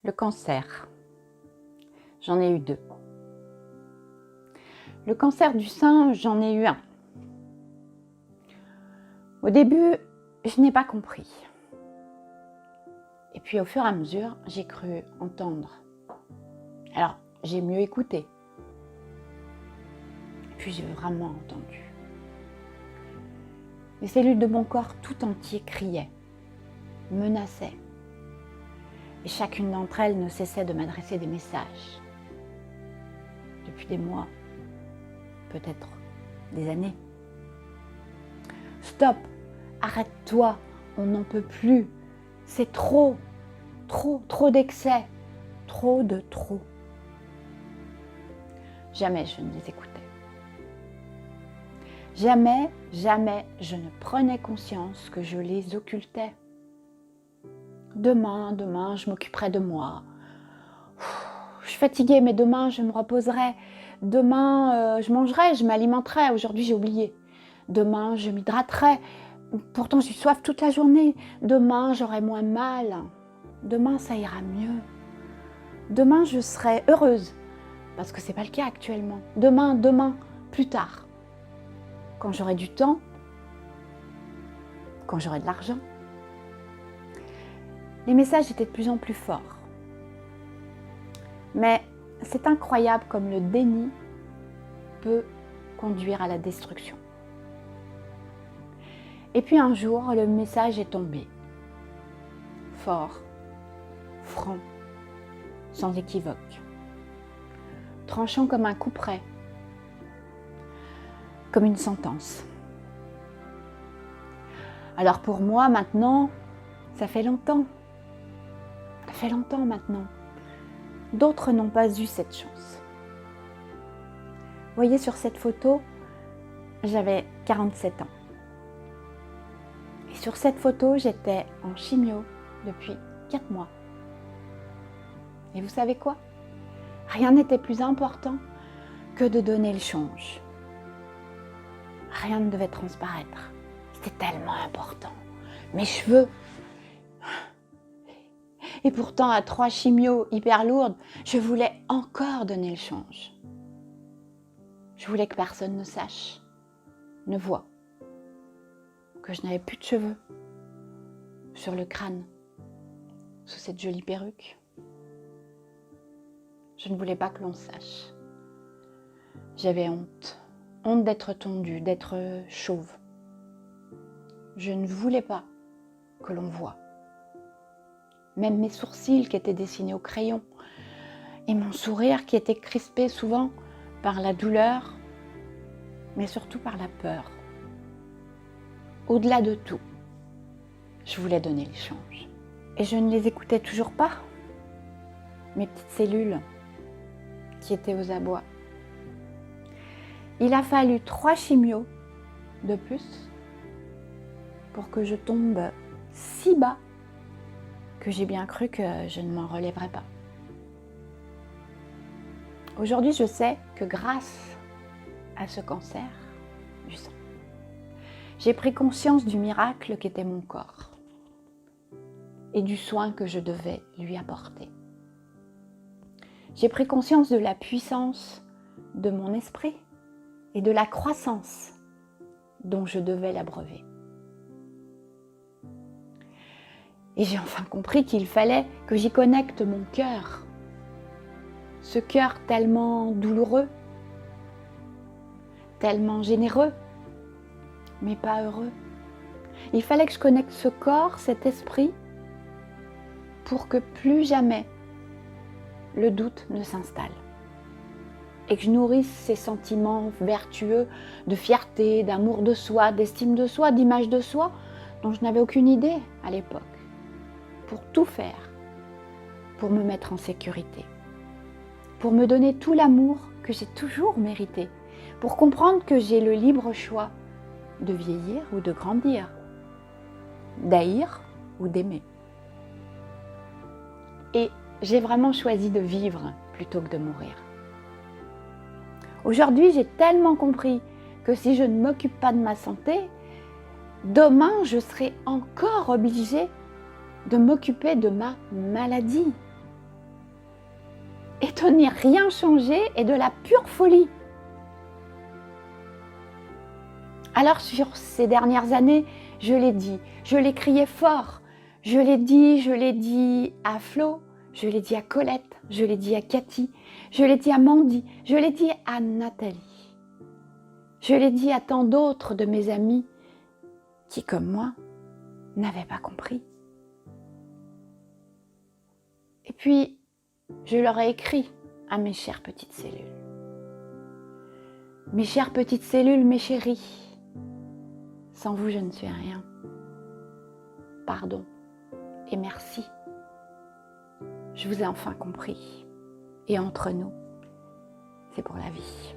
Le cancer, j'en ai eu 2. Le cancer du sein, j'en ai eu 1. Au début, je n'ai pas compris. Et puis au fur et à mesure, j'ai cru entendre. Alors, j'ai mieux écouté. Et puis j'ai vraiment entendu. Les cellules de mon corps tout entier criaient, menaçaient. Et chacune d'entre elles ne cessait de m'adresser des messages. Depuis des mois, peut-être des années. Stop, arrête-toi, on n'en peut plus. C'est trop d'excès, trop de trop. Jamais je ne les écoutais. Jamais je ne prenais conscience que je les occultais. Demain, je m'occuperai de moi. Je suis fatiguée, mais demain, je me reposerai. Demain, je mangerai, je m'alimenterai. Aujourd'hui, j'ai oublié. Demain, je m'hydraterai. Pourtant, j'ai soif toute la journée. Demain, j'aurai moins mal. Demain, ça ira mieux. Demain, je serai heureuse. Parce que ce n'est pas le cas actuellement. Demain, plus tard. Quand j'aurai du temps. Quand j'aurai de l'argent. Les messages étaient de plus en plus forts. Mais c'est incroyable comme le déni peut conduire à la destruction. Et puis un jour, le message est tombé. Fort, franc, sans équivoque. Tranchant comme un couperet. Comme une sentence. Alors pour moi maintenant, ça fait longtemps. Ça fait longtemps maintenant. D'autres n'ont pas eu cette chance. Vous voyez sur cette photo, j'avais 47 ans. Et sur cette photo, j'étais en chimio depuis 4 mois. Et vous savez quoi? Rien n'était plus important que de donner le change. Rien ne devait transparaître. C'était tellement important. Mes cheveux. Et pourtant, à 3 chimios hyper lourdes, je voulais encore donner le change. Je voulais que personne ne sache, ne voie, que je n'avais plus de cheveux sur le crâne, sous cette jolie perruque. Je ne voulais pas que l'on sache. J'avais honte. Honte d'être tondue, d'être chauve. Je ne voulais pas que l'on voie. Même mes sourcils qui étaient dessinés au crayon et mon sourire qui était crispé souvent par la douleur, mais surtout par la peur. Au-delà de tout, je voulais donner le change. Et je ne les écoutais toujours pas, mes petites cellules qui étaient aux abois. Il a fallu 3 chimios de plus pour que je tombe si bas que j'ai bien cru que je ne m'en relèverais pas. Aujourd'hui, je sais que grâce à ce cancer du sang, j'ai pris conscience du miracle qu'était mon corps et du soin que je devais lui apporter. J'ai pris conscience de la puissance de mon esprit et de la croissance dont je devais l'abreuver. Et j'ai enfin compris qu'il fallait que j'y connecte mon cœur. Ce cœur tellement douloureux, tellement généreux, mais pas heureux. Il fallait que je connecte ce corps, cet esprit, pour que plus jamais le doute ne s'installe. Et que je nourrisse ces sentiments vertueux de fierté, d'amour de soi, d'estime de soi, d'image de soi, dont je n'avais aucune idée à l'époque. Pour tout faire, pour me mettre en sécurité, pour me donner tout l'amour que j'ai toujours mérité, pour comprendre que j'ai le libre choix de vieillir ou de grandir, d'haïr ou d'aimer. Et j'ai vraiment choisi de vivre plutôt que de mourir. Aujourd'hui, j'ai tellement compris que si je ne m'occupe pas de ma santé, demain, je serai encore obligée de m'occuper de ma maladie. et de n'y rien changer est de la pure folie. Alors sur ces dernières années, je l'ai dit, je l'ai crié fort, je l'ai dit à Flo, je l'ai dit à Colette, je l'ai dit à Cathy, je l'ai dit à Mandy, je l'ai dit à Nathalie. Je l'ai dit à tant d'autres de mes amis qui, comme moi, n'avaient pas compris. Et puis, je leur ai écrit à mes chères petites cellules. Mes chères petites cellules, mes chéries, sans vous, je ne suis rien. Pardon et merci. Je vous ai enfin compris. Et entre nous, c'est pour la vie.